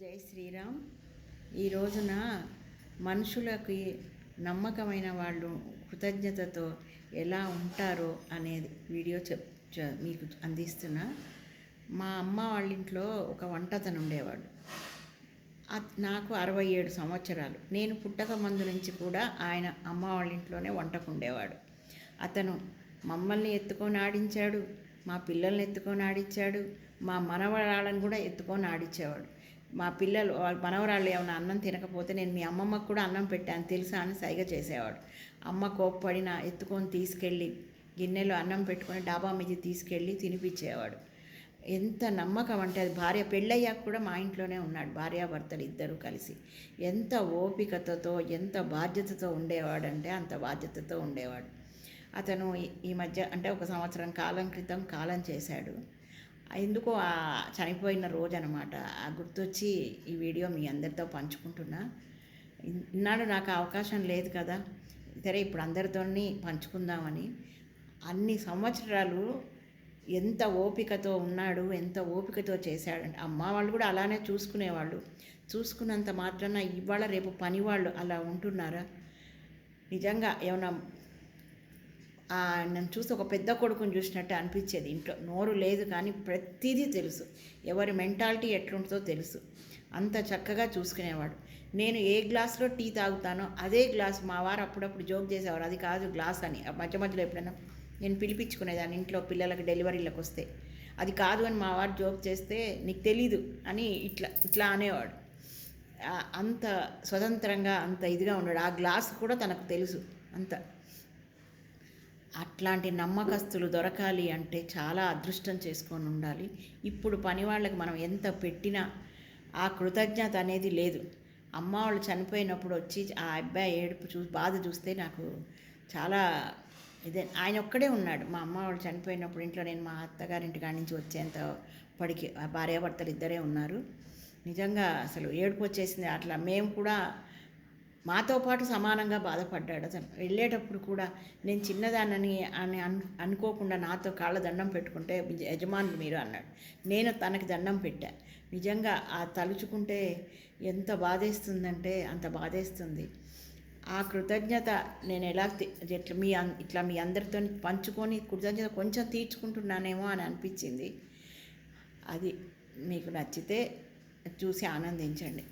జై శ్రీరామ్. ఈ రోజున మనుషులకి నమ్మకమైన వాళ్ళు కృతజ్ఞతతో ఎలా ఉంటారో అనేది వీడియో మీకు అందిస్తున్నా. మా అమ్మ వాళ్ళ ఇంట్లో ఒక వంటతను ఉండేవాడు. నాకు 67 సంవత్సరాలు. నేను పుట్టక ముందు నుంచి కూడా ఆయన అమ్మ వాళ్ళ ఇంట్లోనే వంటకుండేవాడు. అతను మమ్మల్ని ఎత్తుకొని ఆడించాడు, మా పిల్లల్ని ఎత్తుకొని ఆడించాడు, మా మనవరాళ్ళని కూడా ఎత్తుకొని ఆడించేవాడు. మా పిల్లలు వాళ్ళ మనవరాళ్ళు ఏమైనా అన్నం తినకపోతే నేను మీ అమ్మమ్మకు కూడా అన్నం పెట్టాను తెలుసా అని సైగ చేసేవాడు. అమ్మ కోప్పడిన ఎత్తుకొని తీసుకెళ్ళి గిన్నెలో అన్నం పెట్టుకొని డాబా మీద తీసుకెళ్ళి తినిపించేవాడు. ఎంత నమ్మకం అంటే అది భార్య పెళ్ళయ్యాక కూడా మా ఇంట్లోనే ఉన్నాడు. భార్యాభర్తలు ఇద్దరు కలిసి ఎంత ఓపికతతో ఎంత బాధ్యతతో ఉండేవాడంటే అంత బాధ్యతతో ఉండేవాడు. అతను ఈ మధ్య అంటే ఒక సంవత్సరం కాలం క్రితం కాలం చేశాడు. ఎందుకో ఆ చనిపోయిన రోజు అనమాట గుర్తొచ్చి ఈ వీడియో మీ అందరితో పంచుకుంటున్నా. ఇన్నాడు నాకు అవకాశం లేదు కదా, సరే ఇప్పుడు అందరితో పంచుకుందామని. అన్ని సంవత్సరాలు ఎంత ఓపికతో ఉన్నాడు, ఎంత ఓపికతో చేశాడంటే అమ్మ వాళ్ళు కూడా అలానే చూసుకునేవాళ్ళు. చూసుకున్నంత మాత్రాన ఇవాళ రేపు పని వాళ్ళు అలా ఉంటున్నారా? నిజంగా ఏమన్నా నన్ను చూసి ఒక పెద్ద కొడుకుని చూసినట్టు అనిపించేది. ఇంట్లో నోరు లేదు కానీ ప్రతిదీ తెలుసు, ఎవరి మెంటాలిటీ ఎట్లుంటుందో తెలుసు. అంత చక్కగా చూసుకునేవాడు. నేను ఏ గ్లాస్లో టీ తాగుతానో అదే గ్లాస్ మా వారు అప్పుడప్పుడు జోక్ చేసేవారు, అది కాదు గ్లాస్ అని. మధ్య మధ్యలో ఎప్పుడైనా నేను పిలిపించుకునేదాన్ని ఇంట్లో పిల్లలకి డెలివరీలకు వస్తే. అది కాదు అని మా వారు జోక్ చేస్తే నీకు తెలీదు అని ఇట్లా అనేవాడు. అంత స్వతంత్రంగా అంత ఇదిగా ఉన్నాడు. ఆ గ్లాస్ కూడా తనకు తెలుసు అంత. అట్లాంటి నమ్మకస్తులు దొరకాలి అంటే చాలా అదృష్టం చేసుకొని ఉండాలి. ఇప్పుడు పని వాళ్ళకి మనం ఎంత పెట్టినా ఆ కృతజ్ఞత అనేది లేదు. అమ్మ వాళ్ళు చనిపోయినప్పుడు వచ్చి ఆ అబ్బాయి ఏడుపు బాధ చూస్తే నాకు చాలా ఆయన ఒక్కడే ఉన్నాడు. మా అమ్మ వాళ్ళు చనిపోయినప్పుడు ఇంట్లో నేను మా అత్తగారింటి కాడి నుంచి వచ్చేంత పడికి భార్యాభర్తలు ఇద్దరే ఉన్నారు. నిజంగా అసలు ఏడుపు వచ్చేసింది. అట్లా మేము కూడా మాతో పాటు సమానంగా బాధపడ్డాడు. అతను వెళ్ళేటప్పుడు కూడా నేను చిన్నదానని అనుకోకుండా నాతో కాళ్ళ దండం పెట్టుకుంటే యజమానులు మీరు అన్నాడు. నేను తనకి దండం పెట్టా. నిజంగా ఆ తలుచుకుంటే ఎంత బాధేస్తుందంటే అంత బాధేస్తుంది. ఆ కృతజ్ఞత నేను ఇట్లా మీ అందరితో పంచుకొని కృతజ్ఞత కొంచెం తీర్చుకుంటున్నానేమో అని అనిపించింది. అది మీకు నచ్చితే చూసి ఆనందించండి.